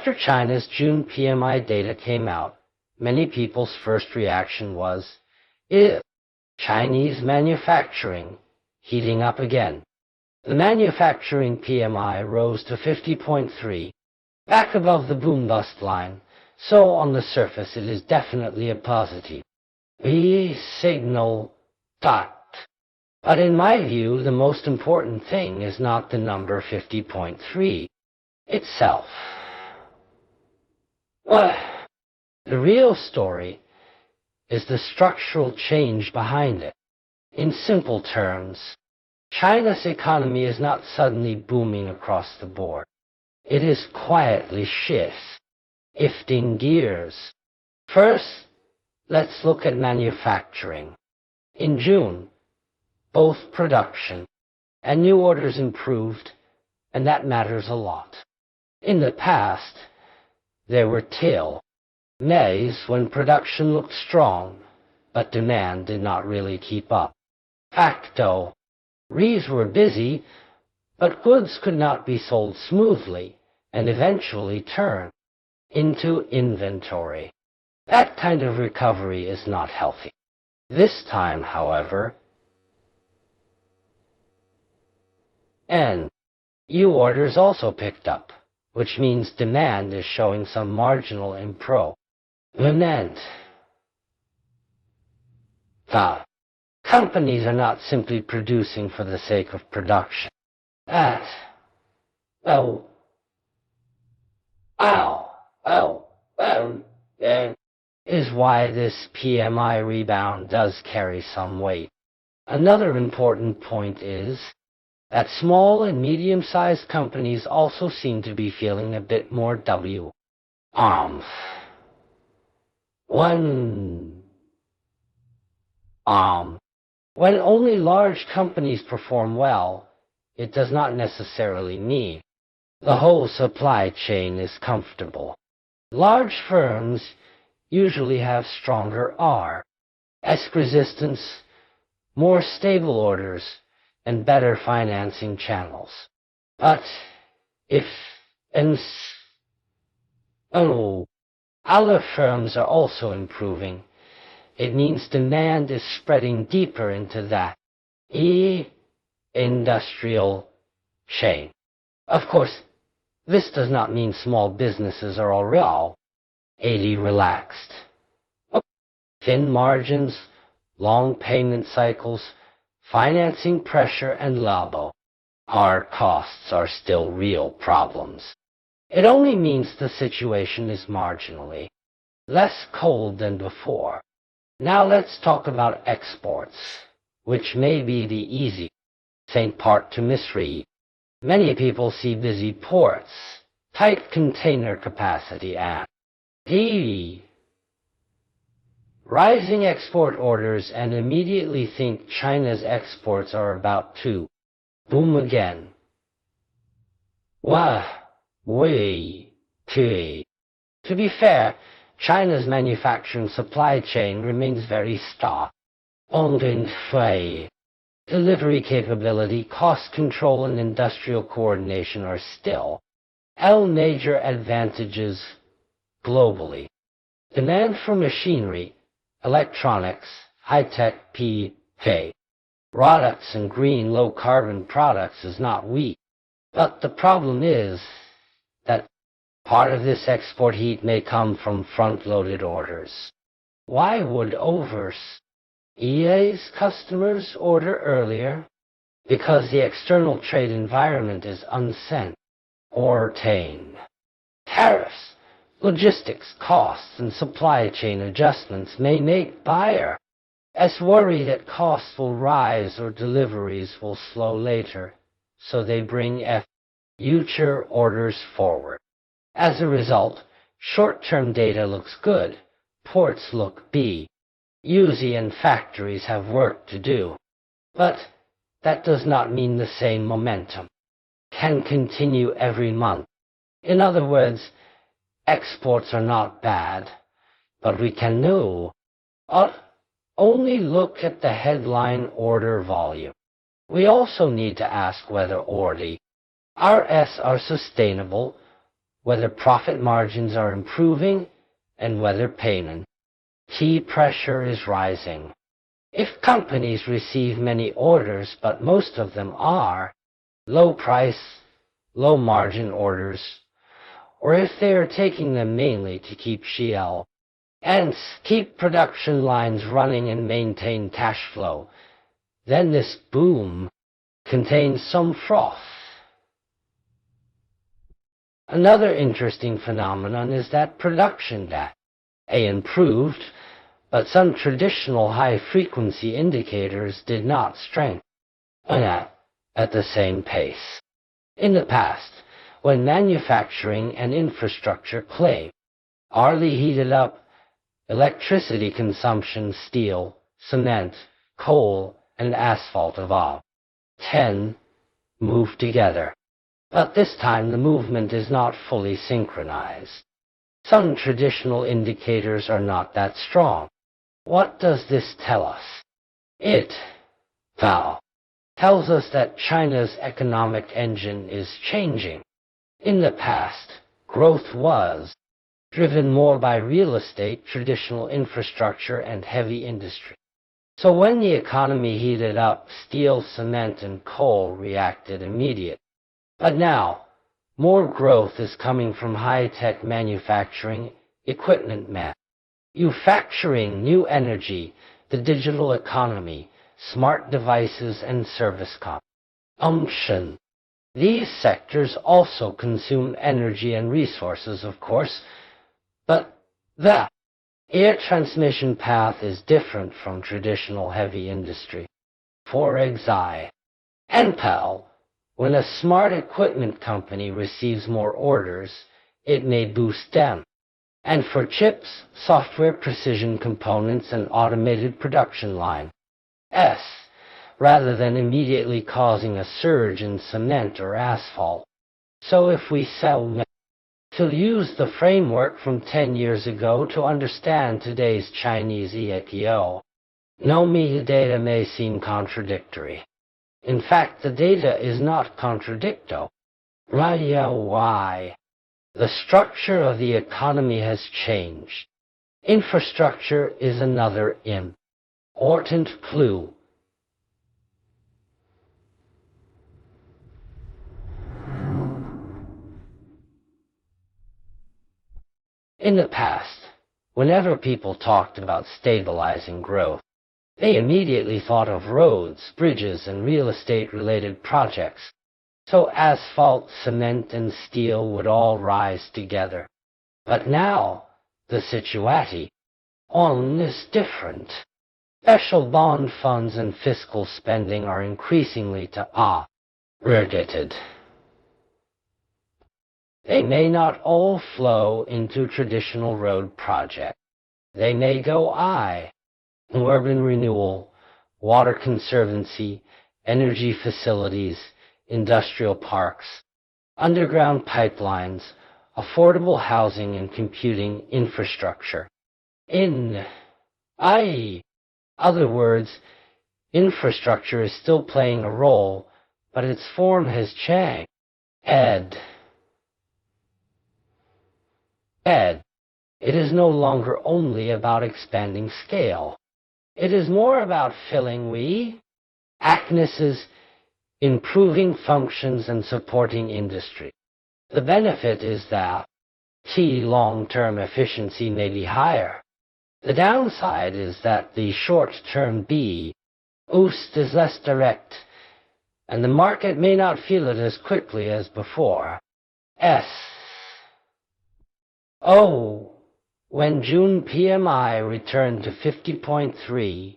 After China's June PMI data came out, many people's first reaction was, "Ew, Chinese manufacturing heating up again." The manufacturing PMI rose to 50.3, back above the boom-bust line, so on the surface it is definitely a positive signal. But in my view, the most important thing is not the number 50.3 itself. Well, the real story is the structural change behind it. In simple terms, China's economy is not suddenly booming across the board. It is quietly shifting gears. First, let's look at manufacturing. In June, both production and new orders improved, and that matters a lot. In the past, there were Mays when production looked strong, but demand did not really keep up. Rees were busy, but goods could not be sold smoothly and eventually turn into inventory. That kind of recovery is not healthy. This time, however, new orders also picked up, which means demand is showing some marginal improvement. Companies are not simply producing for the sake of production. That is why this PMI rebound does carry some weight. Another important point is that small and medium-sized companies also seem to be feeling a bit more when only large companies perform well, it does not necessarily mean the whole supply chain is comfortable. Large firms usually have stronger risk resistance, more stable orders, and better financing channels. But if other firms are also improving, it means demand is spreading deeper into that industrial chain. Of course, this does not mean small businesses are already relaxed. Thin margins, long payment cycles, financing pressure, and hard costs are still real problems. It only means the situation is marginally less cold than before. Now let's talk about exports, which may be the easy part to misread. Many people see busy ports, tight container capacity, and rising export orders and immediately think China's exports are about to boom again. To be fair, China's manufacturing supply chain remains very stark. Delivery capability, cost control, and industrial coordination are still major advantages globally. Demand for machinery, electronics, high-tech products, and green low-carbon products is not weak. But the problem is that part of this export heat may come from front-loaded orders. Why would EA's customers order earlier? Because the external trade environment is uncertain. Tariffs, logistics costs, and supply chain adjustments may make buyers worry that costs will rise or deliveries will slow later, so they bring future orders forward. As a result, short-term data looks good, ports look easy, and factories have work to do. But that does not mean the same momentum can continue every month. In other words, exports are not bad, but we can only look at the headline order volume. We also need to ask whether orders are sustainable whether profit margins are improving, and whether payment key pressure is rising. If companies receive many orders, but most of them are low price, low margin orders, or if they are taking them mainly to keep shell and keep production lines running and maintain cash flow, then this boom contains some froth. Another interesting phenomenon is that production data improved, but some traditional high-frequency indicators did not strengthen at the same pace. In the past, when manufacturing and infrastructure claimed hourly heated up, electricity consumption, steel, cement, coal, and asphalt of all 10 move together. But this time the movement is not fully synchronized. Some traditional indicators are not that strong. What does this tell us? It tells us that China's economic engine is changing. In the past, growth was driven more by real estate, traditional infrastructure, and heavy industry. So when the economy heated up, steel, cement, and coal reacted immediately. But now, more growth is coming from high-tech manufacturing, equipment manufacturing, new energy, the digital economy, smart devices, and service consumption. These sectors also consume energy and resources, of course, but the air transmission path is different from traditional heavy industry. For example, when a smart equipment company receives more orders, it may boost them. And for chips, software, precision components, and automated production line, rather than immediately causing a surge in cement or asphalt. So if we to use the framework from 10 years ago to understand today's Chinese EIPO, the data may seem contradictory. In fact, the data is not contradictory. Why? The structure of the economy has changed. Infrastructure is another important clue. In the past, whenever people talked about stabilizing growth, they immediately thought of roads, bridges, and real estate-related projects. So asphalt, cement, and steel would all rise together. But now, the situation is different. Special bond funds and fiscal spending are increasingly targeted. They may not all flow into traditional road projects. They may go urban renewal, water conservancy, energy facilities, industrial parks, underground pipelines, affordable housing, and computing infrastructure. In other words, infrastructure is still playing a role, but its form has changed. It is no longer only about expanding scale. It is more about filling weaknesses, improving functions, and supporting industry. The benefit is that long-term efficiency may be higher. The downside is that the short-term boost is less direct, and the market may not feel it as quickly as before. When June PMI returned to 50.3,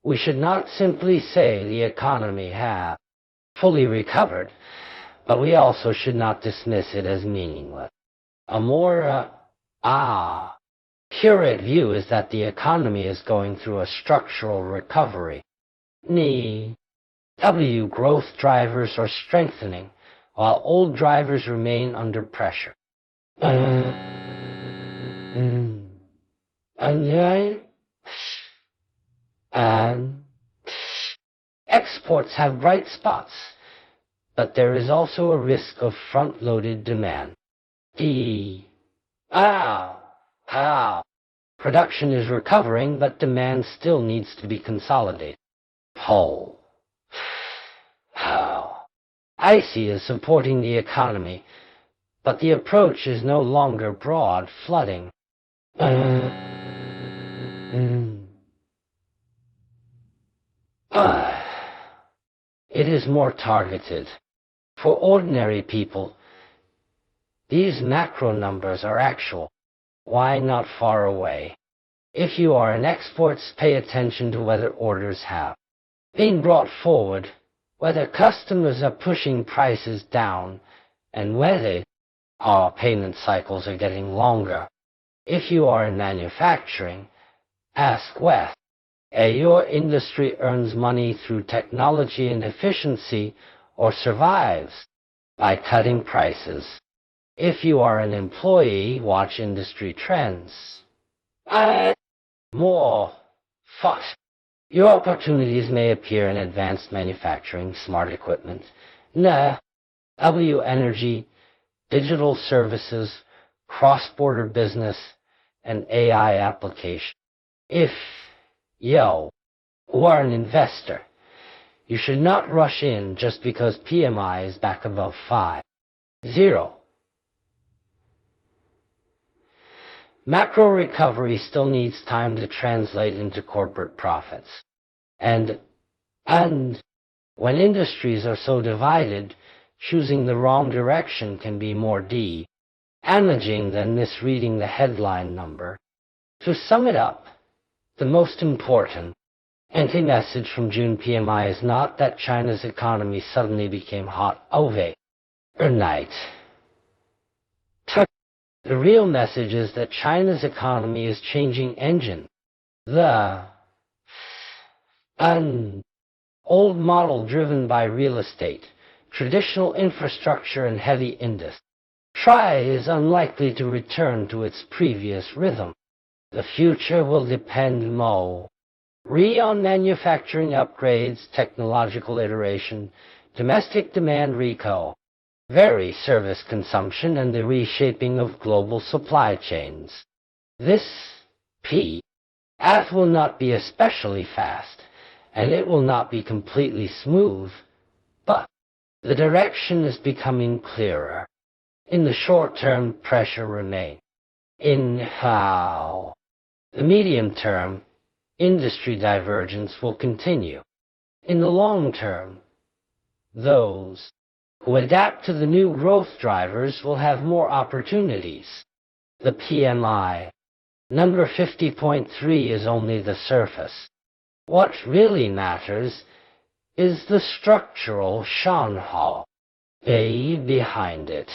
we should not simply say the economy has fully recovered, but we also should not dismiss it as meaningless. A more accurate view is that the economy is going through a structural recovery. Growth drivers are strengthening, while old drivers remain under pressure. And exports have bright spots, but there is also a risk of front-loaded demand. D. Ow. Ow. Production is recovering, but demand still needs to be consolidated. Ho. How. Icy is supporting the economy, but the approach is no longer broad flooding. It is more targeted. For ordinary people, these macro numbers are actual. Why not far away? If you are in exports, pay attention to whether orders have been brought forward, whether customers are pushing prices down, and whether our payment cycles are getting longer. If you are in manufacturing, ask whether your industry earns money through technology and efficiency or survives by cutting prices. If you are an employee, watch industry trends. More fuss. Your opportunities may appear in advanced manufacturing, smart equipment, energy, digital services, cross-border business, and AI application. If you are an investor, you should not rush in just because PMI is back above 5. 0. Macro recovery still needs time to translate into corporate profits. And when industries are so divided, choosing the wrong direction can be more damaging than misreading the headline number. To sum it up, the most important anti-message from June PMI is not that China's economy suddenly became hot overnight. The real message is that China's economy is changing engine. The old model driven by real estate, traditional infrastructure, and heavy industry is unlikely to return to its previous rhythm. The future will depend more on manufacturing upgrades, technological iteration, domestic demand recall, service consumption, and the reshaping of global supply chains. This path will not be especially fast, and it will not be completely smooth, but the direction is becoming clearer. In the short term, pressure remains. In the medium term, industry divergence will continue. In the long term, those who adapt to the new growth drivers will have more opportunities. The PMI number 50.3 is only the surface. What really matters is the structural Shanghai behind it.